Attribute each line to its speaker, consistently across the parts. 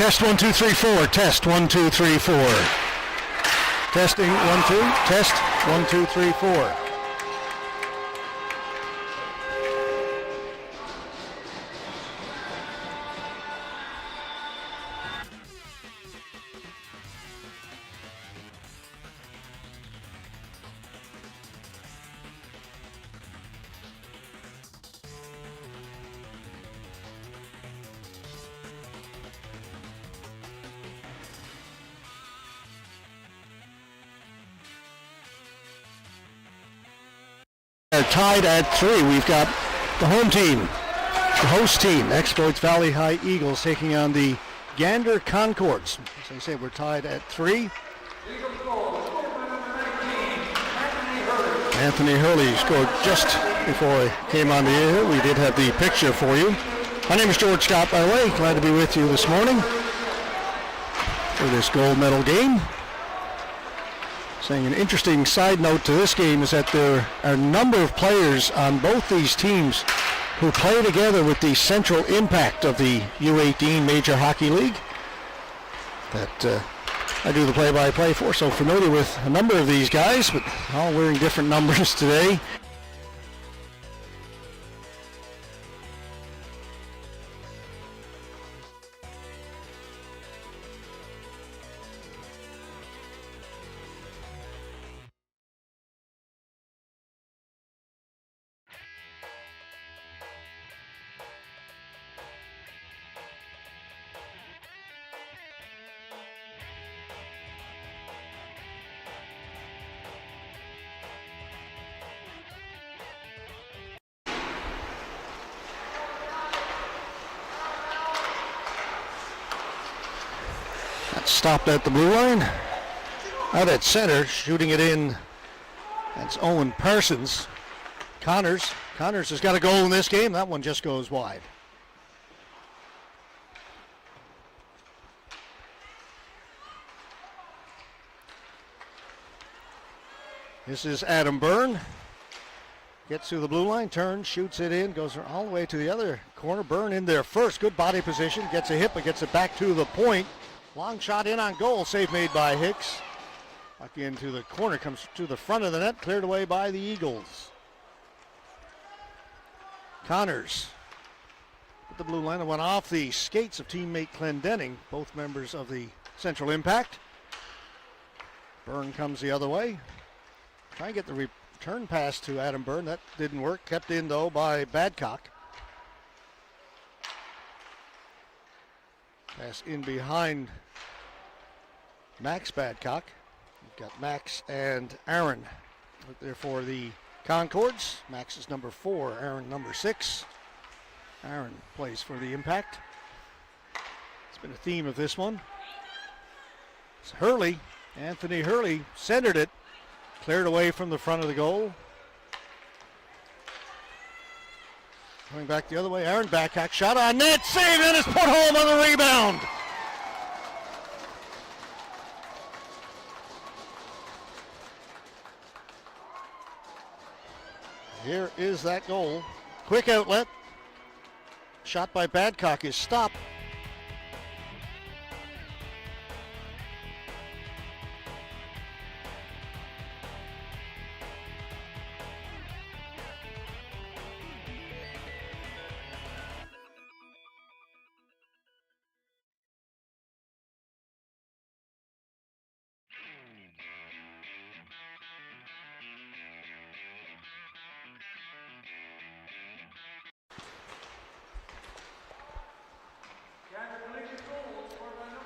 Speaker 1: Test 1 2 3 4. Test 1 2 3 4. Testing 1 2. Test 1 2 3 4. Tied at 3. We've got the home team, the host team, Exploits Valley High Eagles, taking on the Gander Concords. As I say, we're tied at 3. Anthony Hurley scored just before I came on the air. We did have the picture for you. My name is George Scott, by the way. Glad to be with you this morning for this gold medal game. Saying an interesting side note to this game is that there are a number of players on both these teams who play together with the Central Impact of the U18 Major Hockey League that I do the play-by-play for, so familiar with a number of these guys, but all wearing different numbers today. Stopped at the blue line. Out at center, shooting it in. That's Owen Parsons. Connors has got a goal in this game. That one just goes wide. This is Adam Byrne. Gets to the blue line, turns, shoots it in, goes all the way to the other corner. Byrne in there first. Good body position. Gets a hit, but gets it back to the point. Long shot in on goal. Save made by Hicks. Back into the corner. Comes to the front of the net. Cleared away by the Eagles. Connors at the blue line. It went off the skates of teammate Clendenning, both members of the Central Impact. Byrne comes the other way. Trying to get the return pass to Adam Byrne. That didn't work. Kept in, though, by Badcock. Pass in behind Max Badcock. We've got Max and Aaron there for the Concords. Max is number 4, Aaron number 6. Aaron plays for the Impact. It's been a theme of this one. It's Hurley, Anthony Hurley centered it. Cleared away from the front of the goal. Coming back the other way, Aaron Badcock, shot on net, save, and it's put home on the rebound. Here is that goal. Quick outlet. Shot by Badcock is stopped.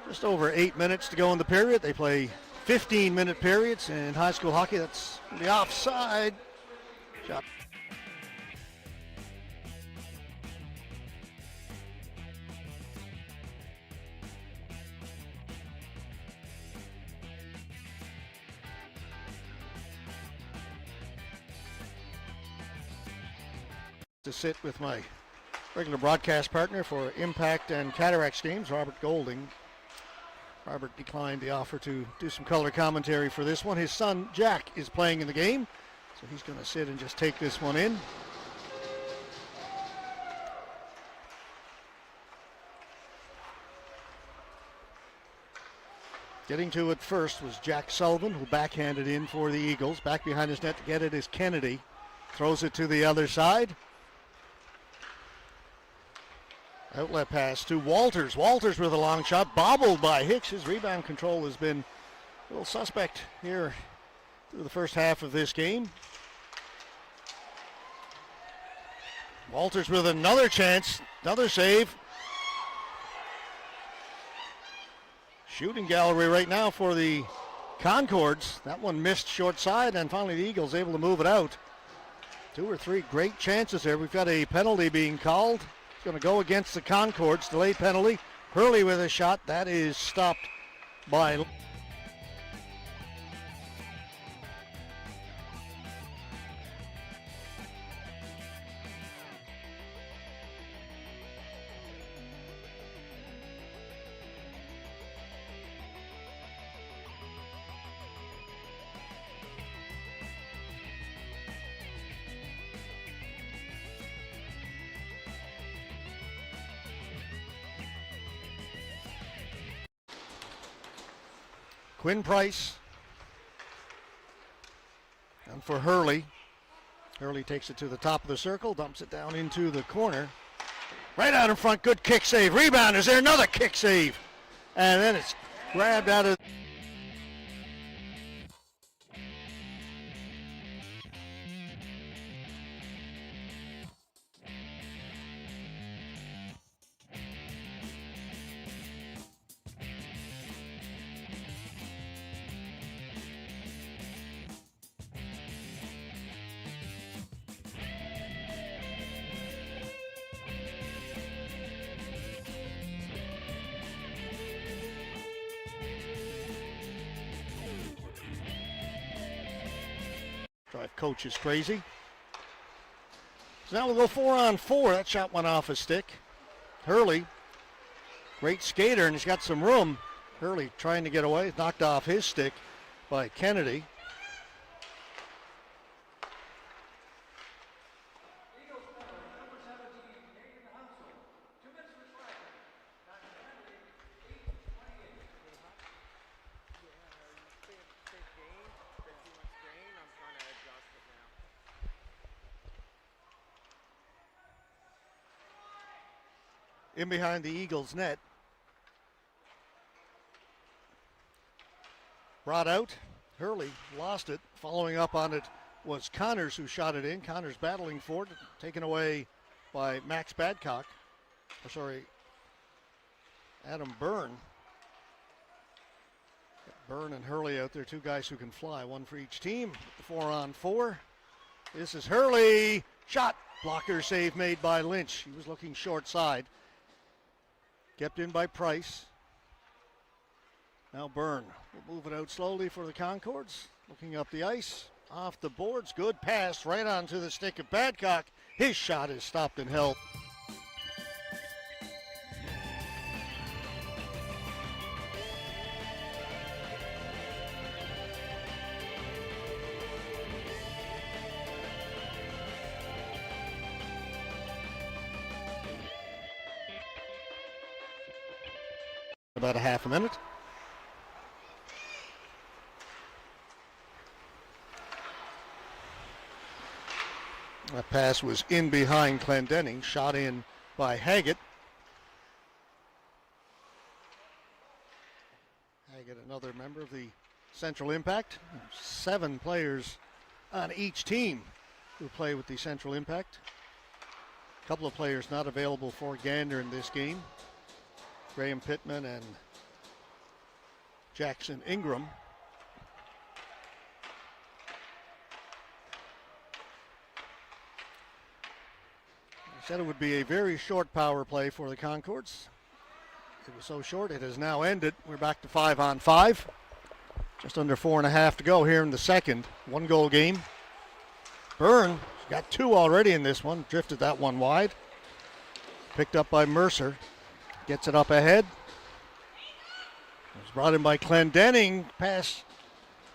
Speaker 1: Just over 8 minutes to go in the period. They play 15-minute periods in high school hockey. That's the offside. Shot. To sit with my regular broadcast partner for Impact and Cataracts games, Robert Golding. Robert declined the offer to do some color commentary for this one. His son, Jack, is playing in the game, so he's going to sit and just take this one in. Getting to it first was Jack Sullivan, who backhanded in for the Eagles. Back behind his net to get it is Kennedy. Throws it to the other side. Outlet pass to Walters. Walters with a long shot, bobbled by Hicks. His rebound control has been a little suspect here through the first half of this game. Walters with another chance, another save. Shooting gallery right now for the Concords. That one missed short side, and finally the Eagles able to move it out. 2 or 3 great chances there. We've got a penalty being called. It's going to go against the Concords. Delayed penalty. Hurley with a shot. That is stopped by... Quinn Price. And for Hurley. Hurley takes it to the top of the circle, dumps it down into the corner. Right out in front, good kick save. Rebound, is there another kick save? And then it's grabbed out of... Drive coach is crazy. So now we'll go 4-on-4. That shot went off his stick. Hurley, great skater, and he's got some room. Hurley trying to get away, knocked off his stick by Kennedy. In behind the Eagles' net. Brought out. Hurley lost it. Following up on it was Connors, who shot it in. Connors battling for it. Taken away by Max Badcock. Adam Byrne. Byrne and Hurley out there. 2 guys who can fly. 1 for each team. 4-on-4. This is Hurley. Shot. Blocker save made by Lynch. He was looking short side. Kept in by Price. Now Byrne will move it out slowly for the Concords. Looking up the ice. Off the boards. Good pass right onto the stick of Badcock. His shot is stopped and held. About a half a minute. That pass was in behind Clendenning, shot in by Haggett. Haggett, another member of the Central Impact. 7 players on each team who play with the Central Impact. A couple of players not available for Gander in this game. Graham Pittman and Jackson Ingram. I said it would be a very short power play for the Concords. It was so short, it has now ended. We're back to 5-on-5. Just under 4.5 to go here in the second. 1-goal game. Byrne got 2 already in this one. Drifted that one wide. Picked up by Mercer. Gets it up ahead. It was brought in by Clendenning. Pass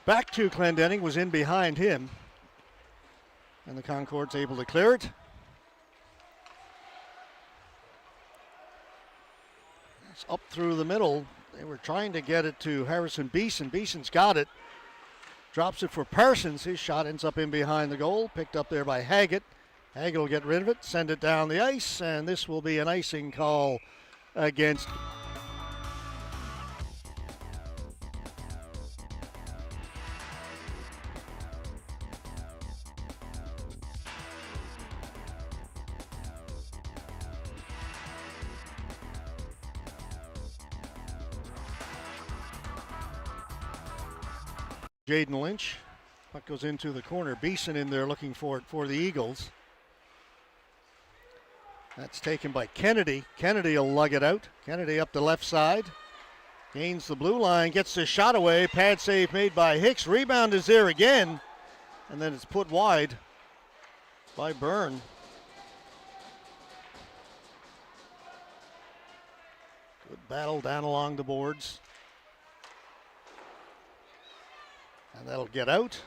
Speaker 1: back to Clendenning, was in behind him. And the Concord's able to clear it. It's up through the middle They were trying to get it to Harrison Beeson. Beeson's got it. Drops it for Parsons. His shot ends up in behind the goal. Picked up there by Haggett. Haggett will get rid of it, send it down the ice, and this will be an icing call against Jaden Lynch. Puck goes into the corner. Beeson in there looking for it for the Eagles. That's taken by Kennedy. Kennedy will lug it out. Kennedy up the left side. Gains the blue line, gets the shot away. Pad save made by Hicks. Rebound is there again. And then it's put wide by Byrne. Good battle down along the boards. And that'll get out.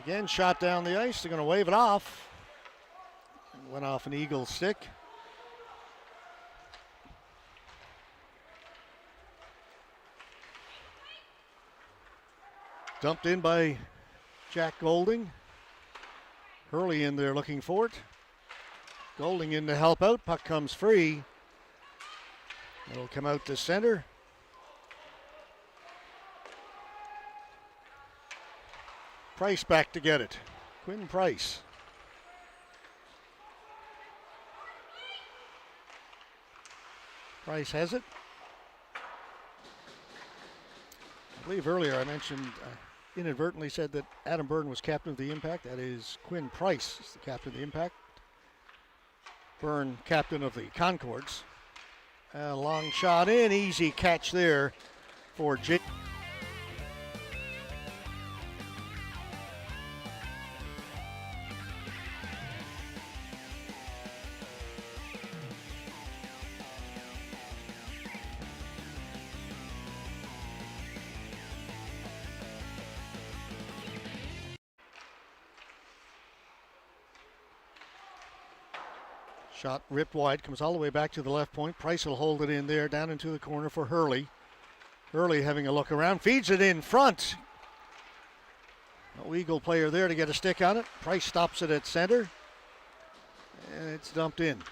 Speaker 1: Again, shot down the ice. They're going to wave it off. It went off an Eagle stick. Dumped in by Jack Golding. Hurley in there looking for it. Golding in to help out. Puck comes free. It'll come out to center. Price back to get it. Quinn Price. Price has it. I believe earlier I mentioned, inadvertently said that Adam Byrne was captain of the Impact. That is Quinn Price is the captain of the Impact. Byrne, captain of the Concords. A long shot in, easy catch there for Jake. Shot ripped wide, comes all the way back to the left point. Price will hold it in there, down into the corner for Hurley. Hurley having a look around, feeds it in front. No Eagle player there to get a stick on it. Price stops it at center, and it's dumped in.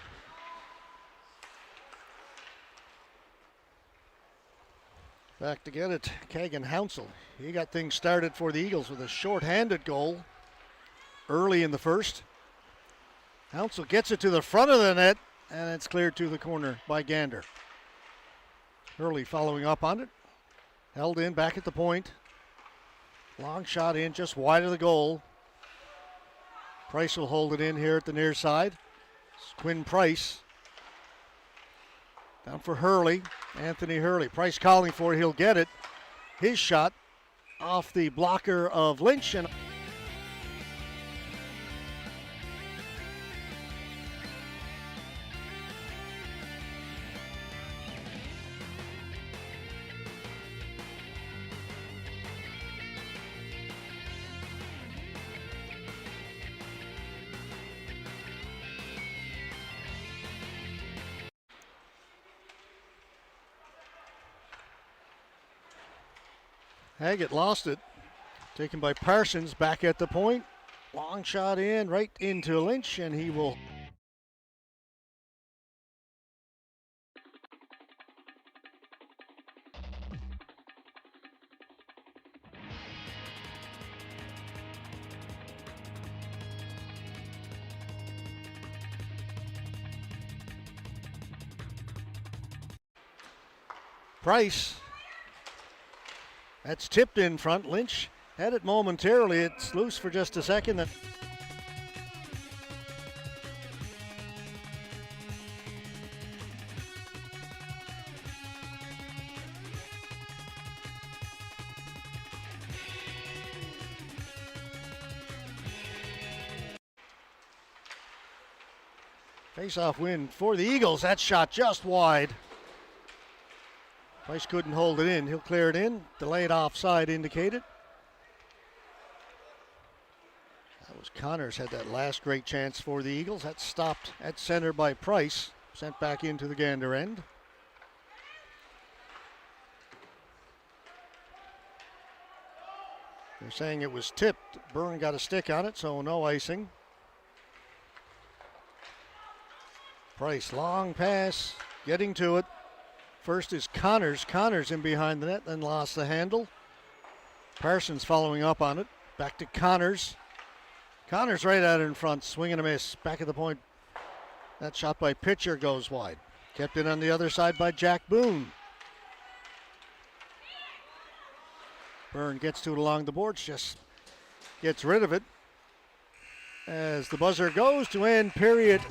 Speaker 1: Back to get it, Kagan Hounsell. He got things started for the Eagles with a short-handed goal early in the first. Hounsell gets it to the front of the net, and it's cleared to the corner by Gander. Hurley following up on it. Held in back at the point. Long shot in just wide of the goal. Price will hold it in here at the near side. It's Quinn Price. Down for Hurley. Anthony Hurley. Price calling for it. He'll get it. His shot off the blocker of Lynch. And Haggett lost it. Taken by Parsons back at the point. Long shot in, right into Lynch, and he will. Price. That's tipped in front. Lynch had it momentarily. It's loose for just a second. Face-off win for the Eagles. That shot just wide. Price couldn't hold it in. He'll clear it in. Delayed offside indicated. That was Connors had that last great chance for the Eagles. That stopped at center by Price. Sent back into the Gander end. They're saying it was tipped. Byrne got a stick on it, so no icing. Price, long pass, getting to it. First is Connors. Connors in behind the net, then lost the handle. Parsons following up on it. Back to Connors. Connors right out in front, swing and a miss. Back at the point. That shot by Pitcher goes wide. Kept in on the other side by Jack Boone. Byrne gets to it along the boards, just gets rid of it. As the buzzer goes to end period.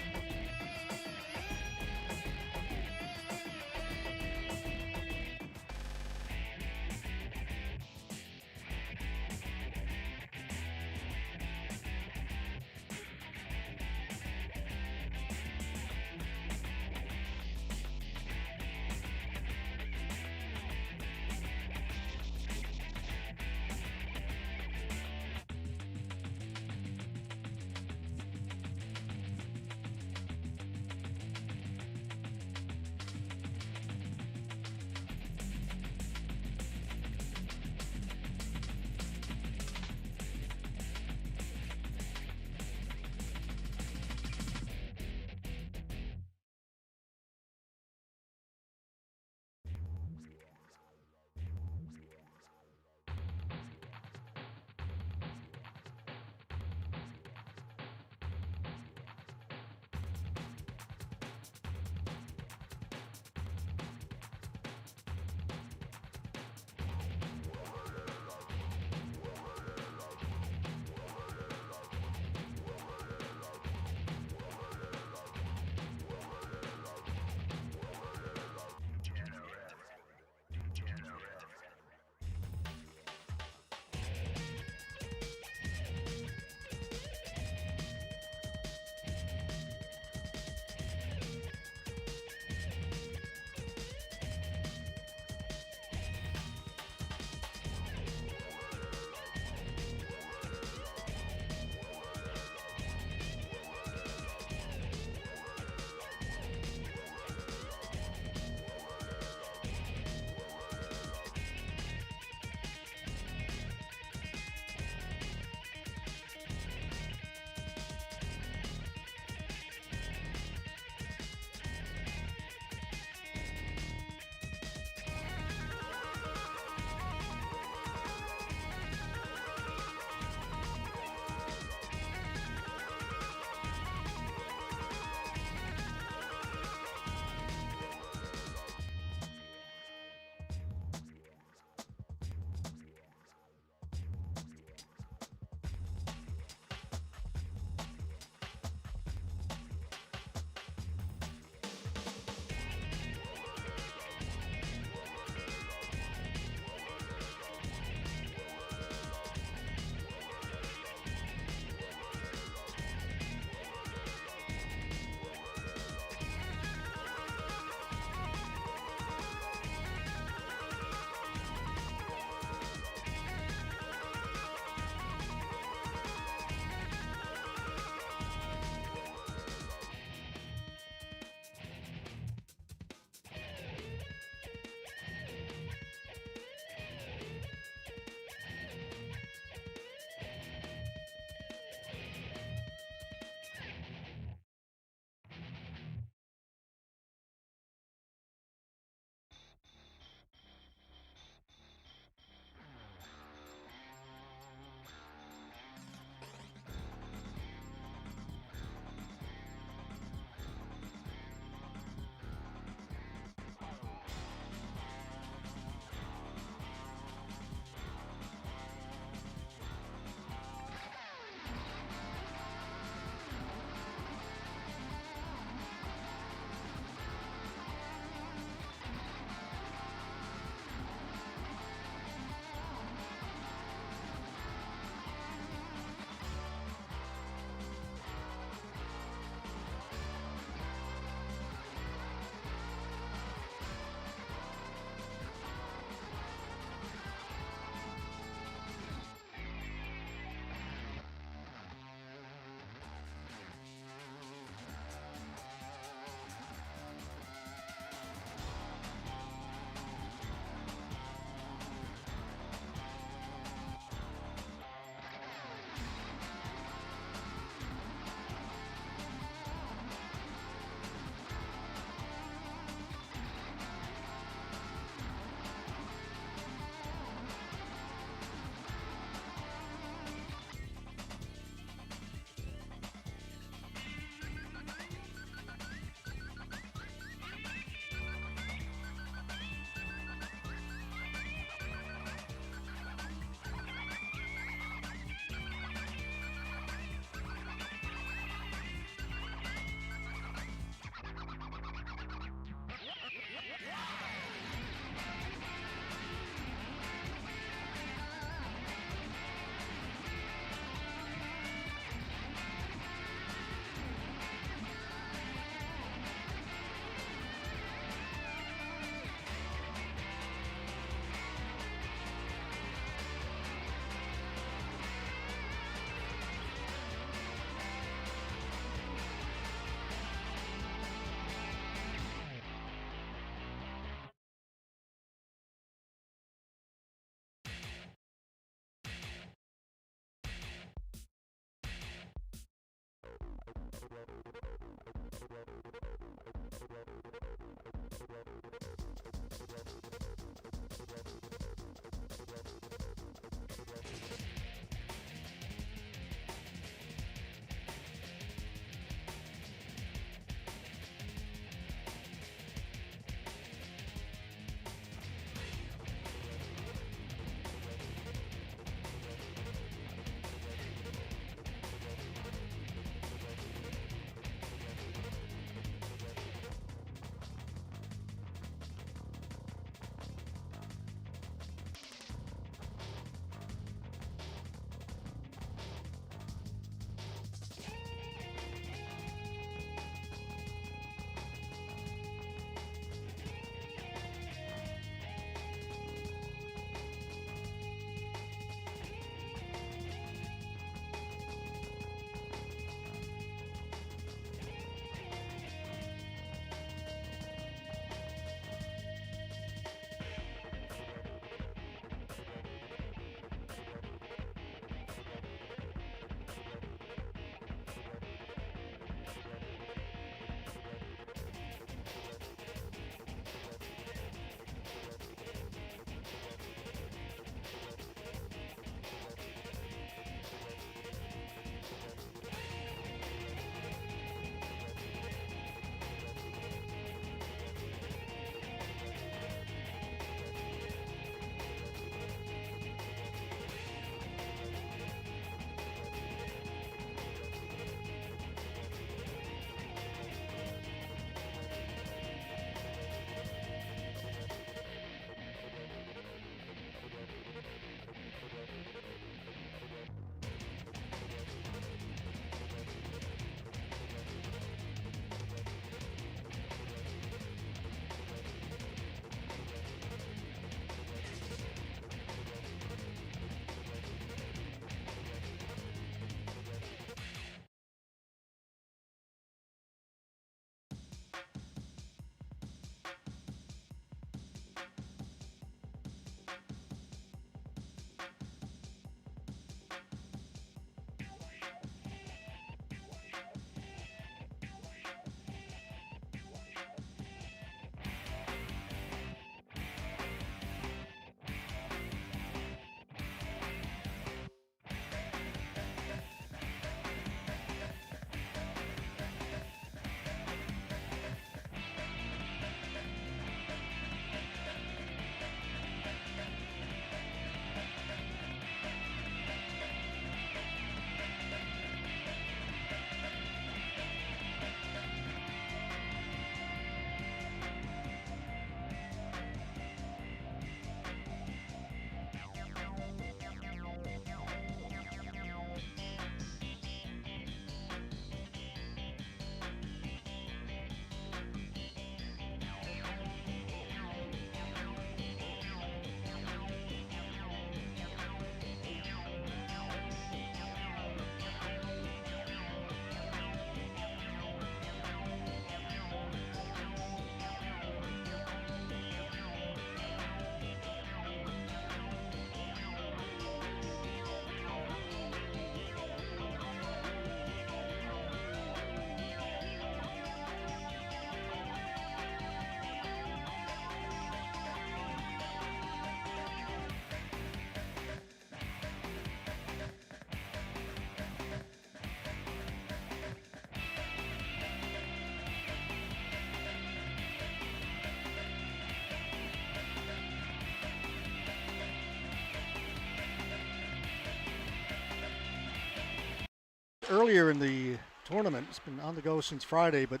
Speaker 1: earlier in the tournament. It's been on the go since Friday, but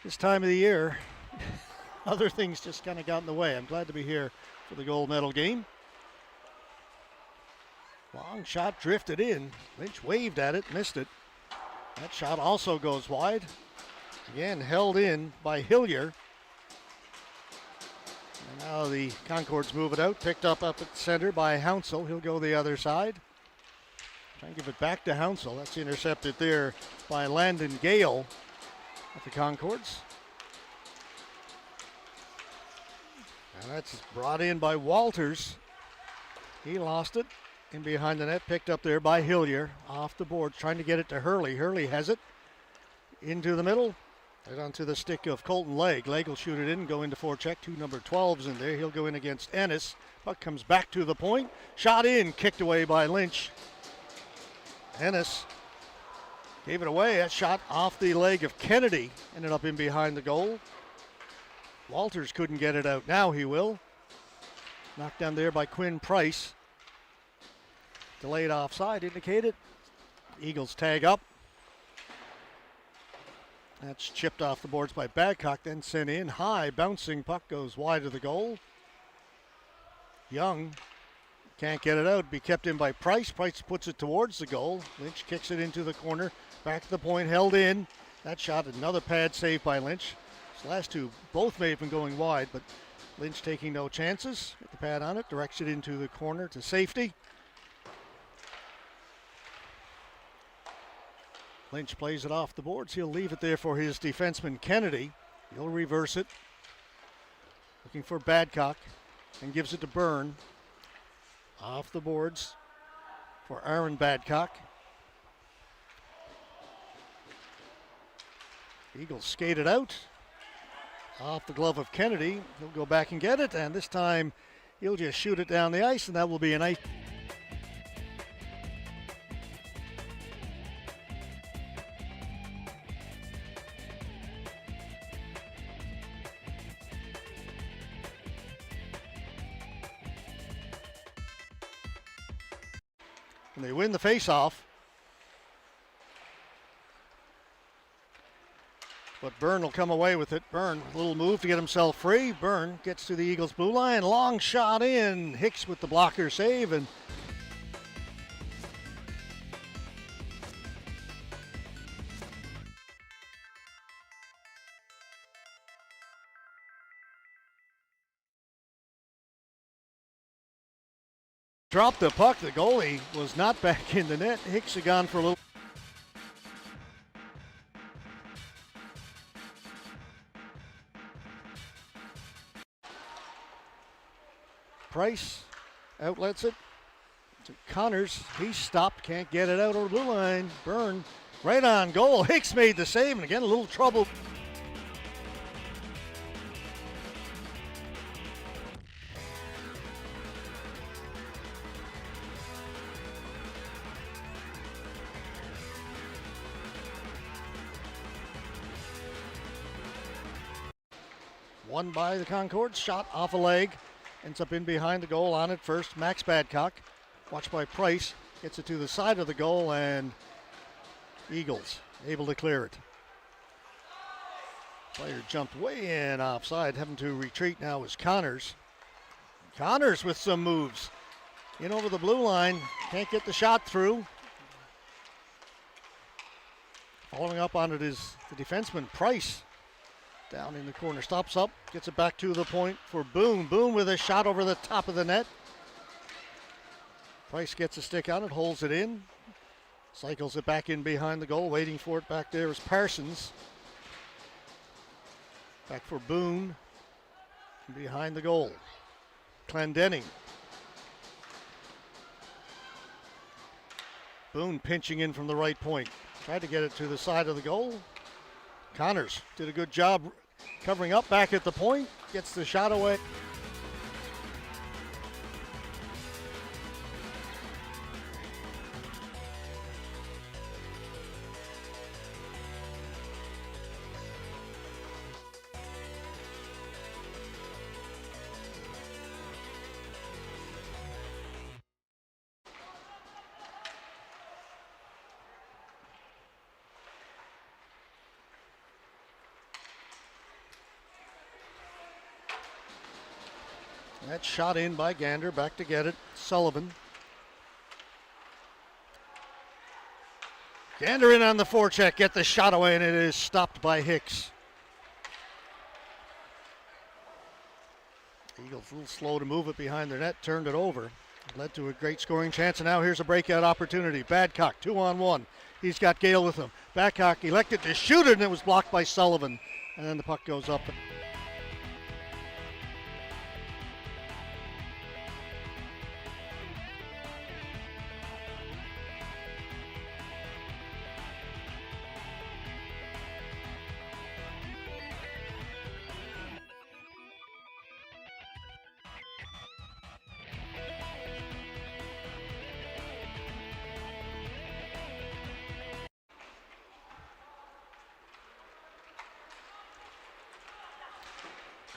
Speaker 1: this time of the year, other things just kind of got in the way. I'm glad to be here for the gold medal game. Long shot drifted in. Lynch waved at it, missed it. That shot also goes wide. Again, held in by Hillier. And now the Concords move it out. Picked up at center by Hounsell. He'll go the other side. Trying to give it back to Hounsell. That's intercepted there by Landon Gale at the Concords. And that's brought in by Walters. He lost it in behind the net. Picked up there by Hillier. Off the board, trying to get it to Hurley. Hurley has it. Into the middle. Right onto the stick of Colton Legg. Legg will shoot it in, go into forecheck. Two number 12s in there. He'll go in against Ennis. Puck comes back to the point. Shot in, kicked away by Lynch. Ennis gave it away. That shot off the leg of Kennedy. Ended up in behind the goal. Walters couldn't get it out. Now he will. Knocked down there by Quinn Price. Delayed offside indicated. Eagles tag up. That's chipped off the boards by Babcock, then sent in high. Bouncing puck goes wide of the goal. Young can't get it out. Be kept in by Price. Price puts it towards the goal. Lynch kicks it into the corner. Back to the point, held in. That shot, another pad save by Lynch. These last two both may have been going wide, but Lynch taking no chances. Get the pad on it, directs it into the corner to safety. Lynch plays it off the boards. He'll leave it there for his defenseman Kennedy. He'll reverse it. Looking for Babcock and gives it to Byrne. Off the boards for Aaron Babcock. Eagles skate it out. Off the glove of Kennedy. He'll go back and get it, and this time he'll just shoot it down the ice, and that will be an ice. And they win the face-off. But Byrne will come away with it. Byrne, a little move to get himself free. Byrne gets to the Eagles' blue line. Long shot in. Hicks with the blocker save. And dropped the puck. The goalie was not back in the net. Hicks had gone for a little. Price outlets it to Connors. He stopped, can't get it out over the blue line. Byrne right on goal. Hicks made the save, and again a little trouble. Won by the Concords, shot off a leg. Ends up in behind the goal on it first. Max Babcock, watched by Price, gets it to the side of the goal, and Eagles able to clear it. Player jumped way in offside, having to retreat now is Connors. Connors with some moves. In over the blue line, can't get the shot through. Following up on it is the defenseman Price. Down in the corner, stops up, gets it back to the point for Boone. Boone with a shot over the top of the net. Price gets a stick on it, holds it in. Cycles it back in behind the goal. Waiting for it back there is Parsons. Back for Boone. Behind the goal. Clendenning. Boone pinching in from the right point. Tried to get it to the side of the goal. Connors did a good job covering up back at the point. Gets the shot away. That shot in by Gander. Back to get it. Sullivan. Gander in on the forecheck. Get the shot away, and it is stopped by Hicks. Eagles a little slow to move it behind their net. Turned it over. Led to a great scoring chance, and now here's a breakout opportunity. Badcock, 2-on-1. He's got Gale with him. Badcock elected to shoot it, and it was blocked by Sullivan. And then the puck goes up.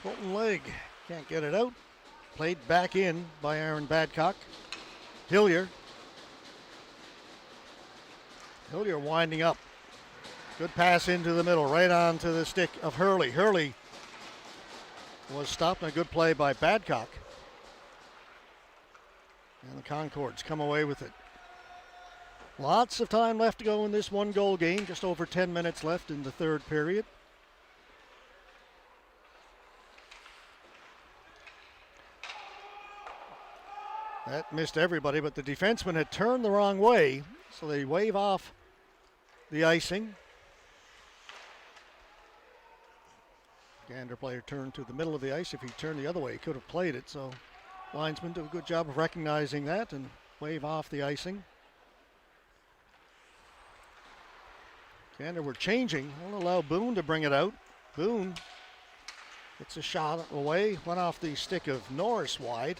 Speaker 1: Colton Legg can't get it out. Played back in by Aaron Badcock. Hillier winding up. Good pass into the middle, right onto the stick of Hurley. Hurley was stopped, and a good play by Badcock. And the Concords come away with it. Lots of time left to go in this one-goal game. Just over 10 minutes left in the third period. That missed everybody, but the defenseman had turned the wrong way, so they wave off the icing. Gander player turned to the middle of the ice. If he turned the other way, he could have played it, so linesmen do a good job of recognizing that and wave off the icing. Gander were changing. We'll allow Boone to bring it out. Boone gets a shot away, went off the stick of Norris wide.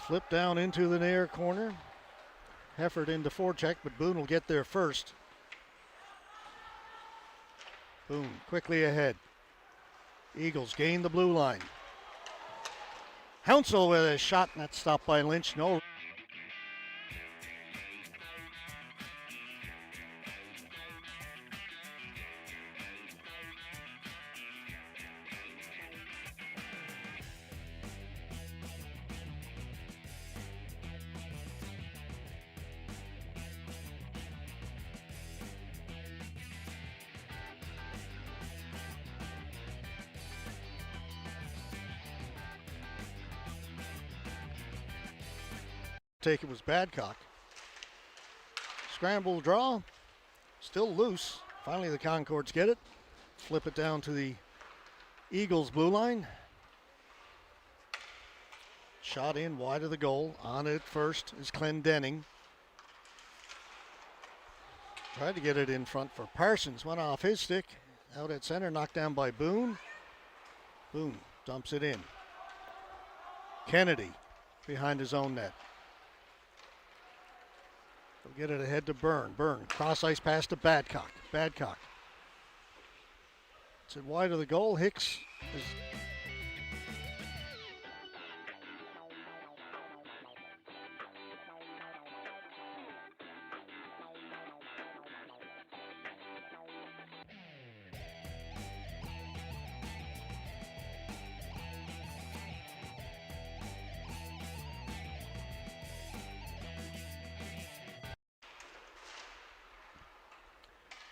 Speaker 1: Flip down into the near corner. Hefford into forecheck, but Boone will get there first. Boone quickly ahead. Eagles gain the blue line. Hounsell with a shot, and that's stopped by Lynch. No. Take it was Badcock. Scramble draw, still loose. Finally the Concords get it. Flip it down to the Eagles blue line. Shot in wide of the goal. On it first is Clendenning. Tried to get it in front for Parsons. Went off his stick. Out at center, knocked down by Boone. Boone dumps it in. Kennedy behind his own net. They'll get it ahead to Byrne. Byrne, cross ice pass to Badcock. Badcock. It's it wide of the goal. Hicks is.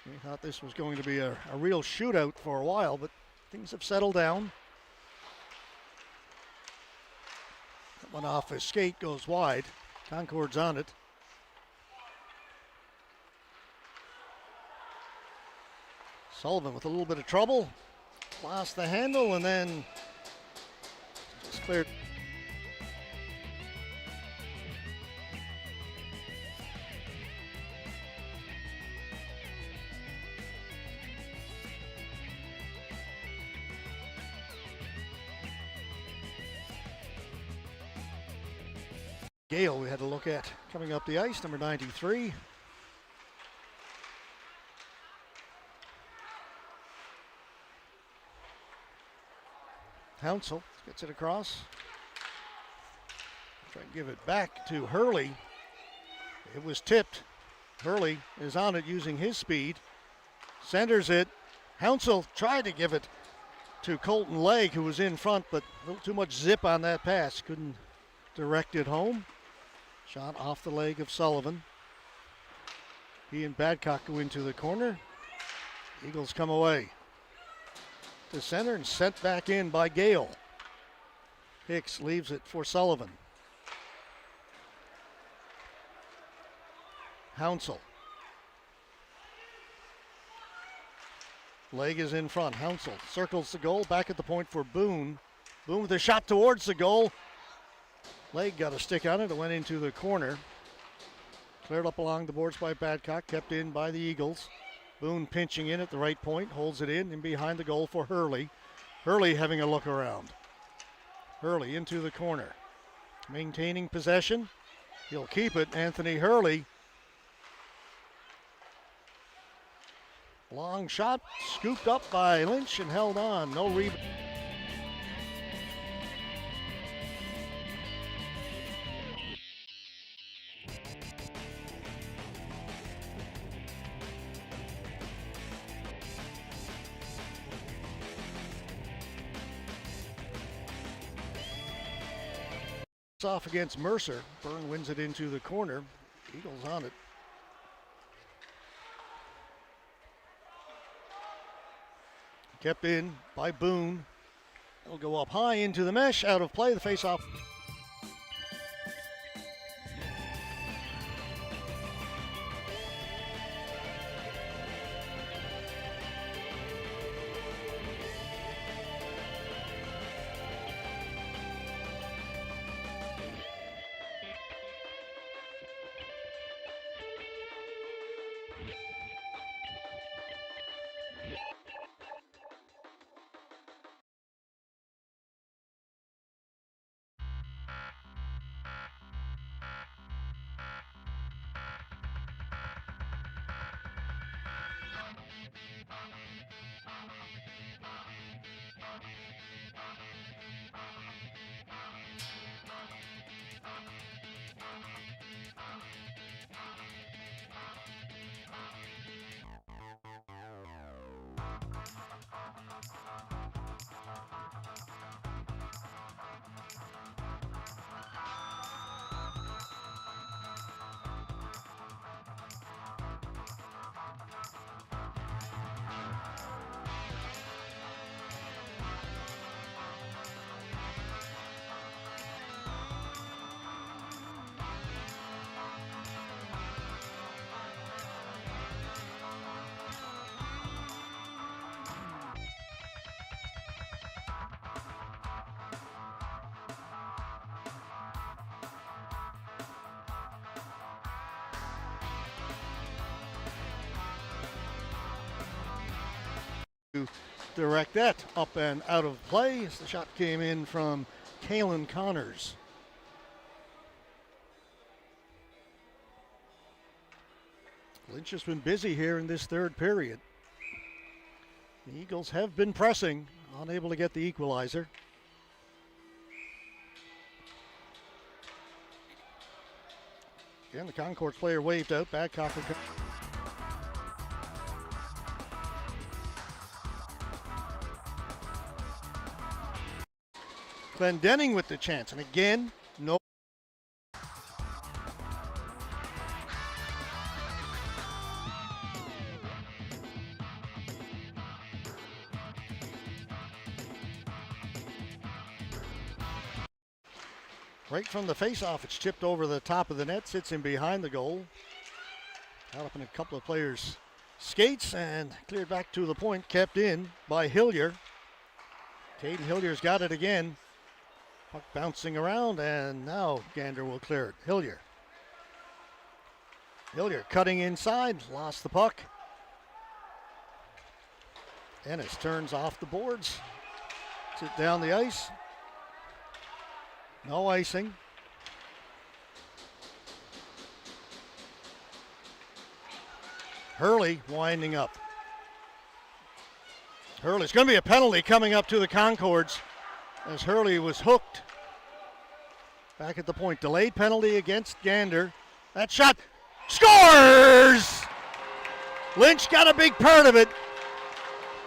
Speaker 1: We thought this was going to be a real shootout for a while, but things have settled down. That one off his skate goes wide. Concord's on it. Sullivan with a little bit of trouble. Lost the handle and then just cleared. Gale we had to look at coming up the ice, number 93. Hounsell gets it across. Try and give it back to Hurley. It was tipped. Hurley is on it using his speed. Centers it. Hounsell tried to give it to Colton Legg, who was in front, but a little too much zip on that pass. Couldn't direct it home. Shot off the leg of Sullivan. He and Badcock go into the corner. Eagles come away to center and sent back in by Gale. Hicks leaves it for Sullivan. Hounsell. Legg is in front. Hounsell circles the goal. Back at the point for Boone. Boone with a shot towards the goal. Legg got a stick on it. It went into the corner. Cleared up along the boards by Badcock. Kept in by the Eagles. Boone pinching in at the right point. Holds it in and behind the goal for Hurley. Hurley having a look around. Hurley into the corner. Maintaining possession. He'll keep it. Anthony Hurley. Long shot, scooped up by Lynch and held on. No rebound. Off against Mercer. Byrne wins it into the corner. Eagles on it. Kept in by Boone. It'll go up high into the mesh. Out of play. The faceoff. Direct that up and out of play as the shot came in from Kalen Connors. Lynch has been busy here in this third period. The Eagles have been pressing, unable to get the equalizer. Again, the Concords player waved out. Badcock. Glendenning with the chance, and again, no. Right from the face-off, it's chipped over the top of the net, sits in behind the goal. Out up in a couple of players' skates and cleared back to the point, kept in by Hillier. Caden Hillier's got it again. Puck bouncing around, and now Gander will clear it. Hillier cutting inside, lost the puck. Ennis turns off the boards, sit down the ice. No icing. Hurley winding up. Hurley's going to be a penalty coming up to the Concords as Hurley was hooked. Back at the point, delayed penalty against Gander. That shot Scores! Lynch got a big part of it,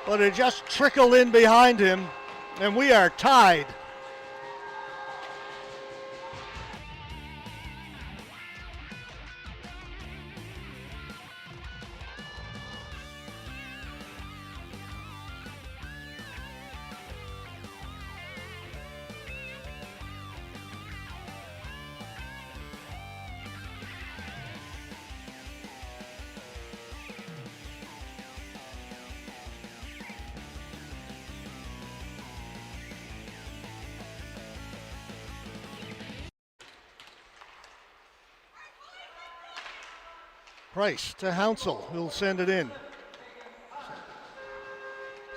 Speaker 1: but it just trickled in behind him, and we are tied. Price to Hounsell, who'll send it in.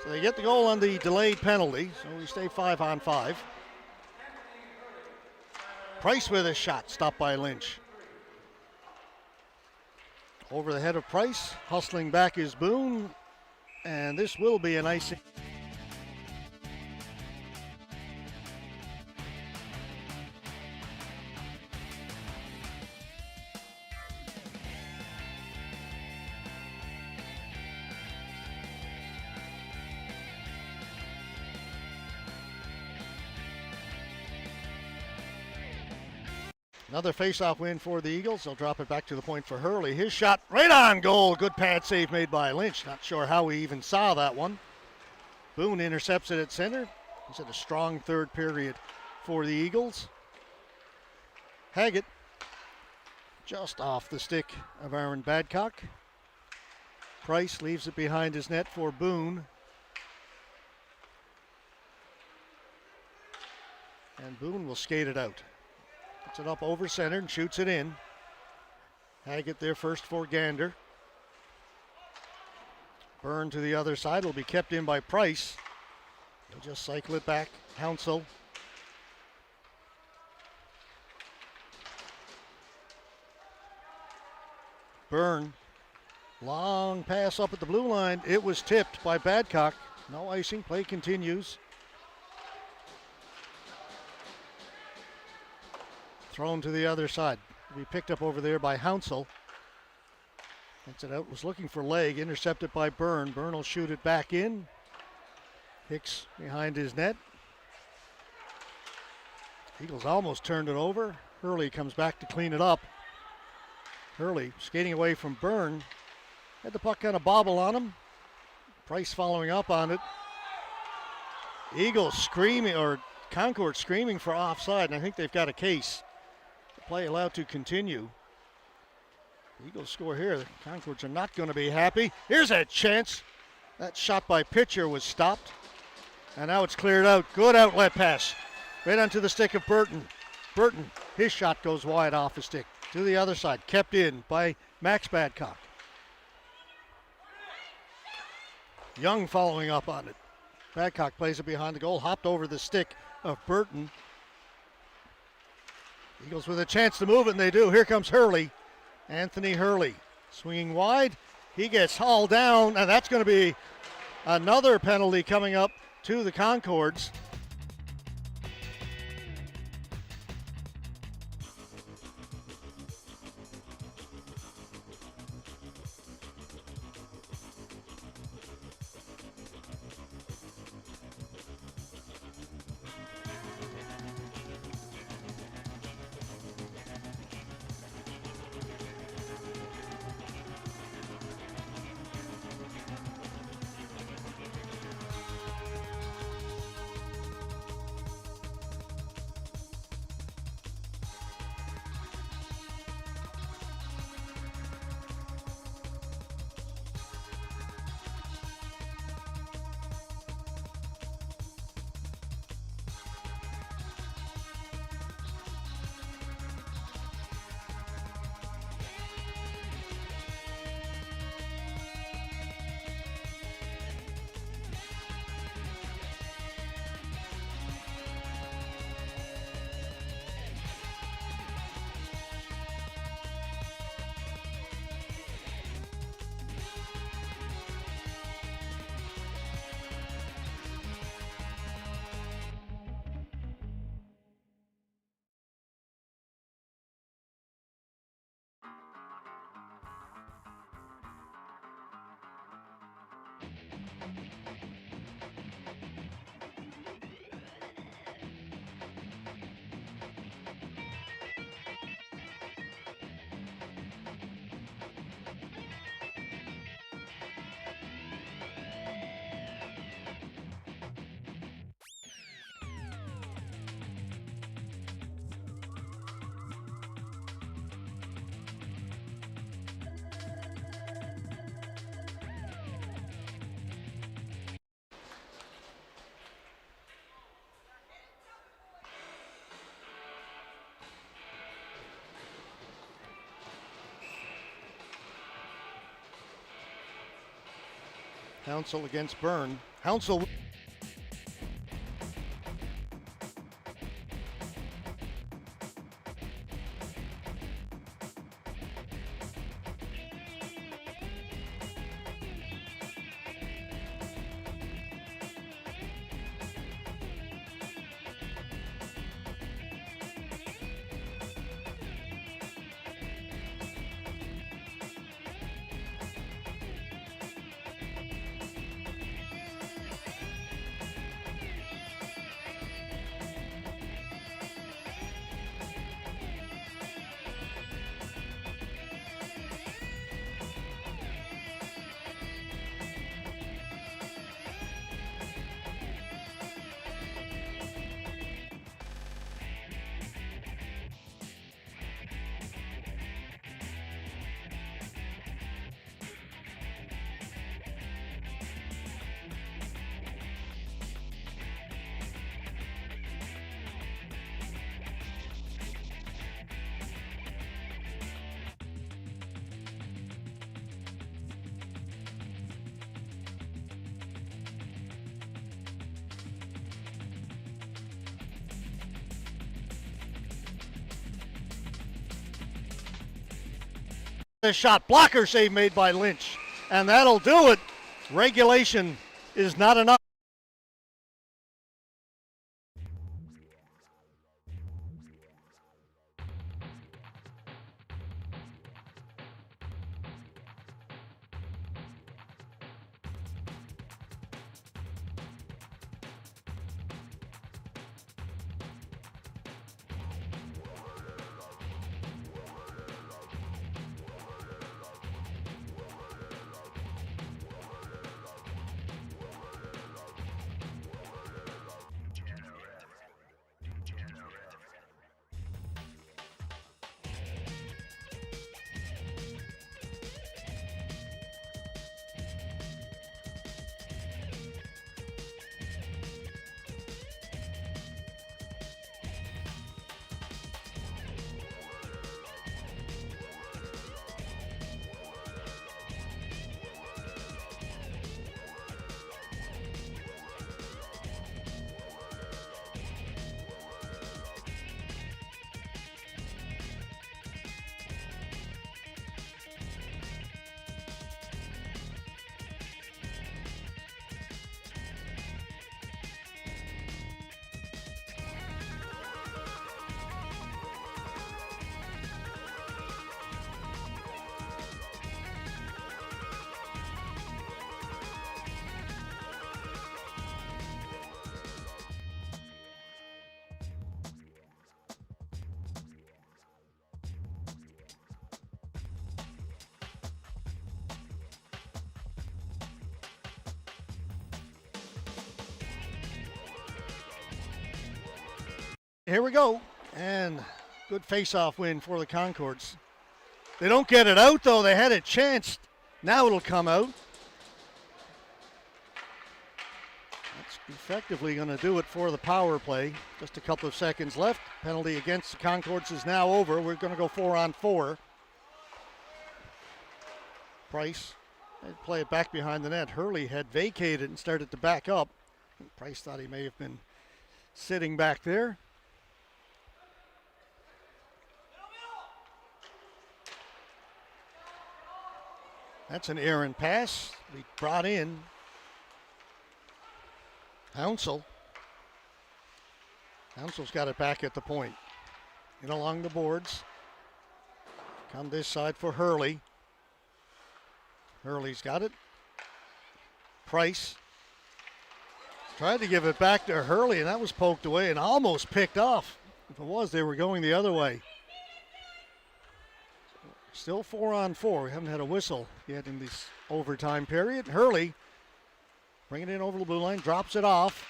Speaker 1: So they get the goal on the delayed penalty, so we stay 5-on-5. Price with a shot, stopped by Lynch. Over the head of Price, hustling back is Boone, and this will be an icing. Another face-off win for the Eagles. They'll drop it back to the point for Hurley. His shot right on goal. Good pad save made by Lynch. Not sure how he even saw that one. Boone intercepts it at center. He's had a strong third period for the Eagles. Haggett just off the stick of Aaron Badcock. Price leaves it behind his net for Boone. And Boone will skate it out. Puts it up over center and shoots it in. Haggett there first for Gander. Byrne to the other side. Will be kept in by Price. He'll just cycle it back. Hounsell. Byrne. Long pass up at the blue line. It was tipped by Badcock. No icing. Play continues. Thrown to the other side. To be picked up over there by Hounsell. Gets it out. Was looking for leg. Intercepted by Byrne. Byrne will shoot it back in. Hicks behind his net. Eagles almost turned it over. Hurley comes back to clean it up. Hurley skating away from Byrne. Had the puck kind of bobble on him. Price following up on it. Eagles screaming, or Concord screaming for offside, and I think they've got a case. Play allowed to continue. Eagles score here. The Concords are not going to be happy. Here's a chance. That shot by Pitcher was stopped. And now it's cleared out. Good outlet pass. Right onto the stick of Burton. Burton, his shot goes wide off his stick. To the other side. Kept in by Max Badcock. Young following up on it. Badcock plays it behind the goal. Hopped over the stick of Burton. Eagles with a chance to move it, and they do. Here comes Hurley. Anthony Hurley swinging wide. He gets hauled down, and that's going to be another penalty coming up to the Concords. Hounsell against Byrne. Hounsell. This shot, blocker save made by Lynch, and that'll do it. Regulation is not enough. Here we go, and good face-off win for the Concords. They don't get it out, though. They had a chance. Now it'll come out. That's effectively going to do it for the power play. Just a couple of seconds left. Penalty against the Concords is now over. We're going to go 4-on-4. Price had play it back behind the net. Hurley had vacated and started to back up. Price thought he may have been sitting back there. That's an errant pass. We brought in Hounsell. Hounsell's got it back at the point. In along the boards. Come this side for Hurley. Hurley's got it. Price tried to give it back to Hurley, and that was poked away and almost picked off. If it was, they were going the other way. Still 4-on-4. We haven't had a whistle yet in this overtime period. Hurley bringing it in over the blue line, drops it off.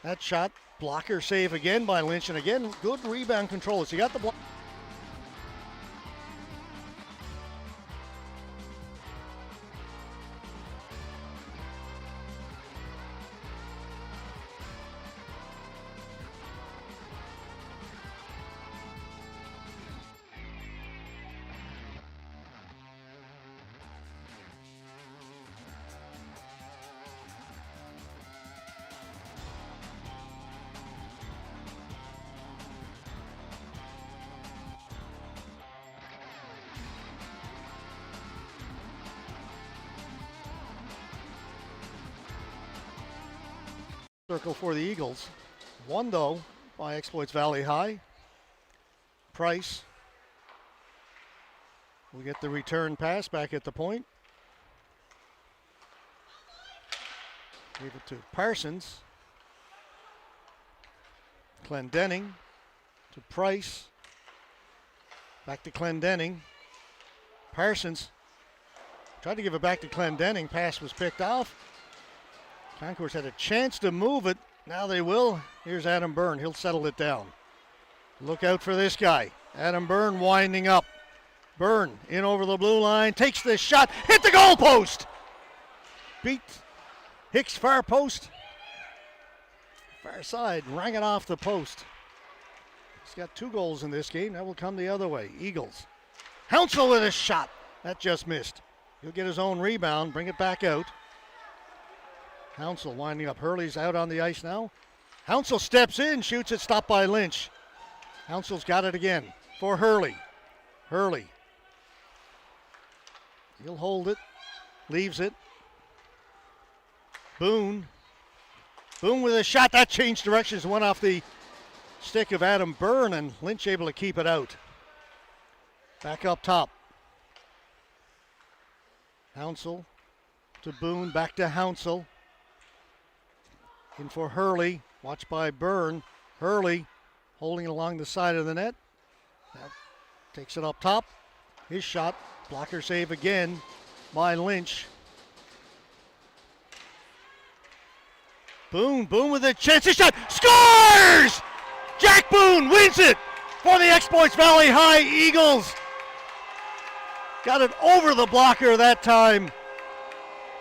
Speaker 1: That shot, blocker save again by Lynch, and again, good rebound control. So you got the block. Circle for the Eagles. One, though, by Exploits Valley High. Price will get the return pass back at the point. Gave it to Parsons. Clendenning to Price. Back to Clendenning. Parsons tried to give it back to Clendenning. Pass was picked off. Concourse had a chance to move it. Now they will. Here's Adam Byrne. He'll settle it down. Look out for this guy. Adam Byrne winding up. Byrne in over the blue line. Takes the shot. Hit the goal post. Beat Hicks far post. Far side. Rang it off the post. He's got 2 goals in this game. That will come the other way. Eagles. Hounsell with a shot. That just missed. He'll get his own rebound. Bring it back out. Hounsell winding up. Hurley's out on the ice now. Hounsell steps in. Shoots it. Stopped by Lynch. Hounsell's got it again for Hurley. Hurley. He'll hold it. Leaves it. Boone. Boone with a shot. That changed directions. Went off the stick of Adam Byrne, and Lynch able to keep it out. Back up top. Hounsell to Boone. Back to Hounsell. In for Hurley. Watched by Byrne. Hurley holding it along the side of the net. Now takes it up top. His shot. Blocker save again by Lynch. Boone with a chance. His shot. Scores! Jack Boone wins it for the Exploits Valley High Eagles. Got it over the blocker that time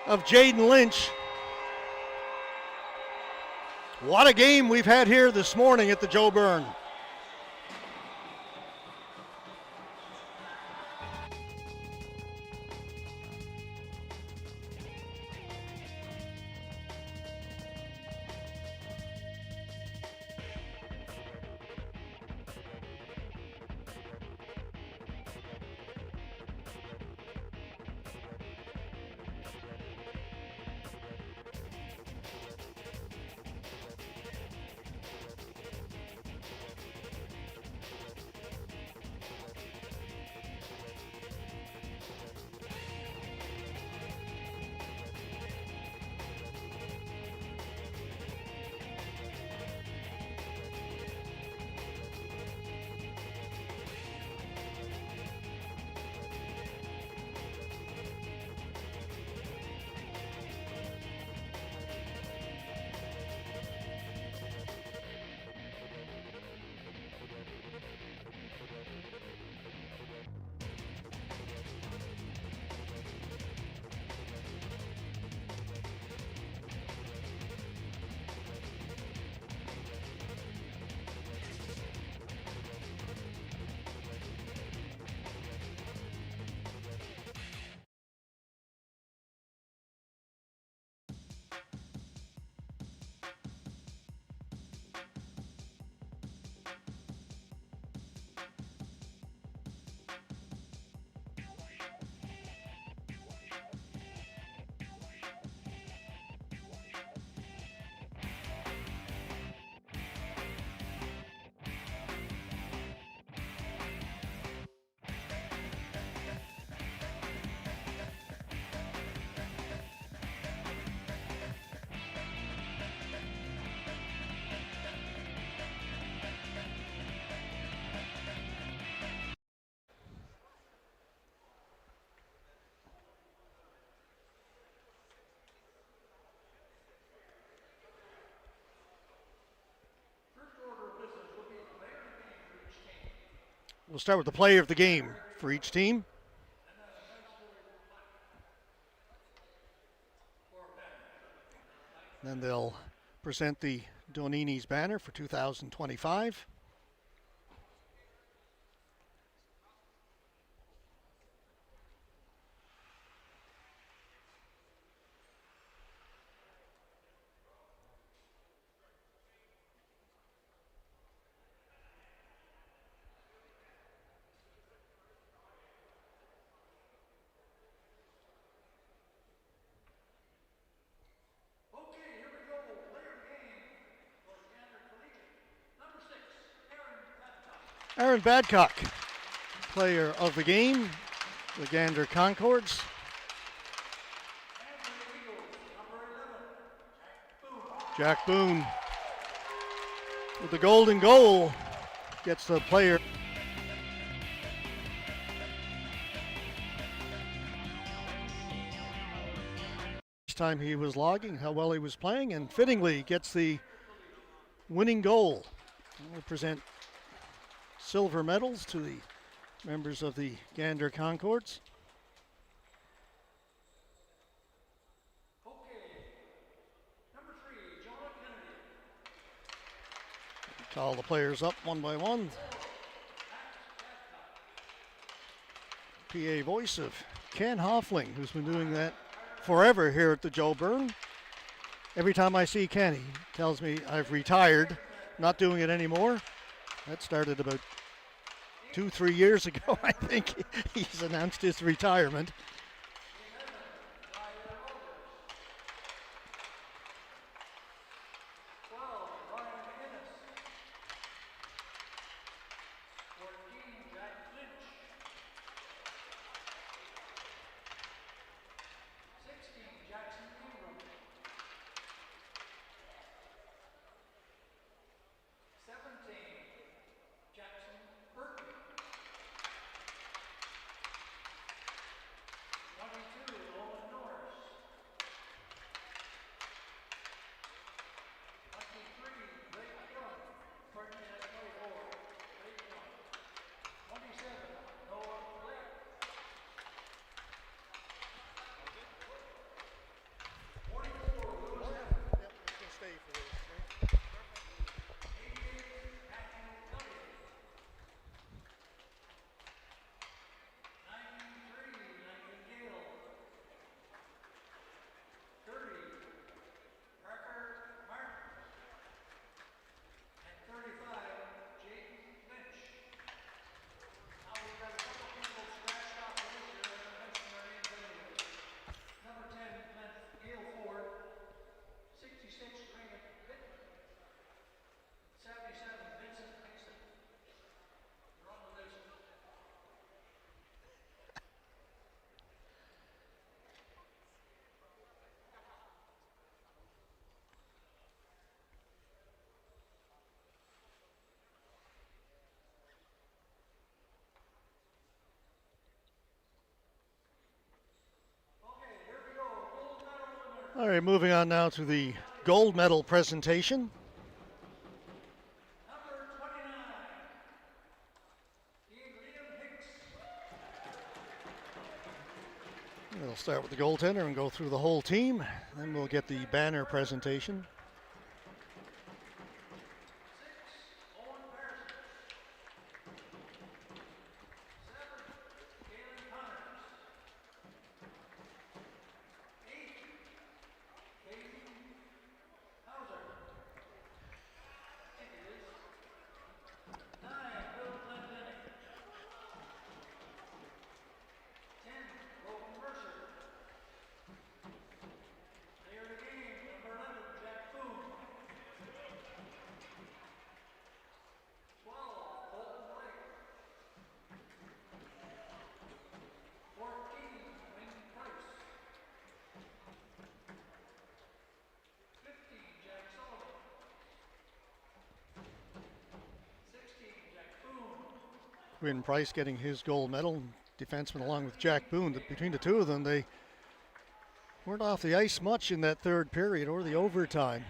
Speaker 1: of Jaden Lynch. What a game we've had here this morning at the Joe Byrne. We'll start with the player of the game for each team. Then they'll present the Donnini's banner for 2025. Aaron Badcock, player of the game, the Gander Concords. Jack Boone with the golden goal gets the player. Each time he was logging how well he was playing, and fittingly gets the winning goal. We'll present silver medals to the members of the Gander Concords. Call the players up one by one. PA voice of Ken Hoffling, who's been doing that forever here at the Joe Byrne. Every time I see Ken, he tells me I've retired, not doing it anymore. That started about 2-3 years ago. I think he's announced his retirement. All right, moving on now to the gold medal presentation. We'll start with the goaltender and go through the whole team. Then we'll get the banner presentation. Quinn Price getting his gold medal, defenseman along with Jack Boone. Between the two of them, they weren't off the ice much in that third period or the overtime.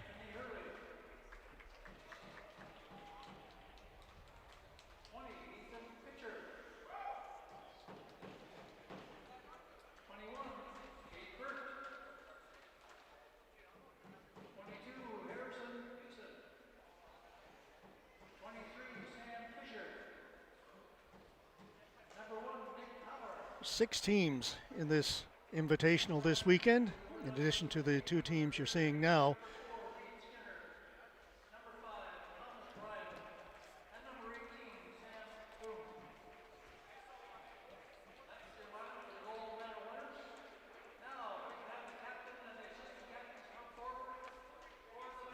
Speaker 1: Six teams in this invitational this weekend, in addition to the two teams you're seeing now.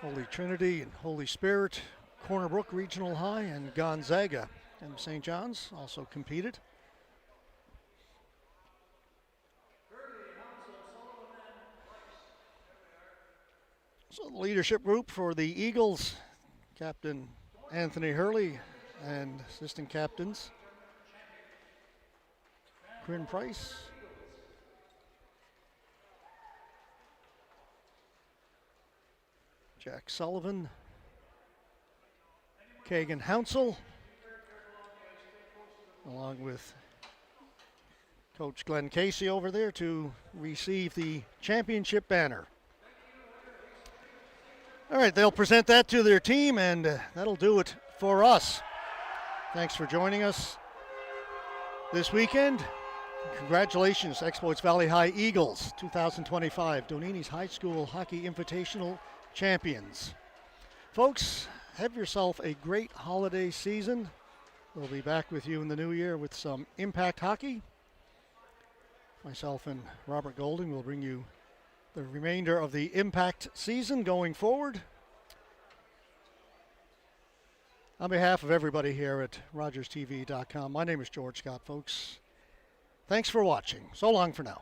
Speaker 1: Holy Trinity and Holy Spirit, Corner Brook Regional High, and Gonzaga and St. John's also competed. So the leadership group for the Eagles, Captain Anthony Hurley and assistant captains Corinne Price, Jack Sullivan, Kagan Hounsell, along with Coach Glenn Casey over there to receive the championship banner. All right, they'll present that to their team, and that'll do it for us. Thanks for joining us this weekend. Congratulations, Exploits Valley High Eagles, 2025 Donnini's High School Hockey Invitational champions. Folks, have yourself a great holiday season. We'll be back with you in the new year with some Impact Hockey. Myself and Robert Golding will bring you the remainder of the Impact season going forward. On behalf of everybody here at RogersTV.com, my name is George Scott, folks. Thanks for watching. So long for now.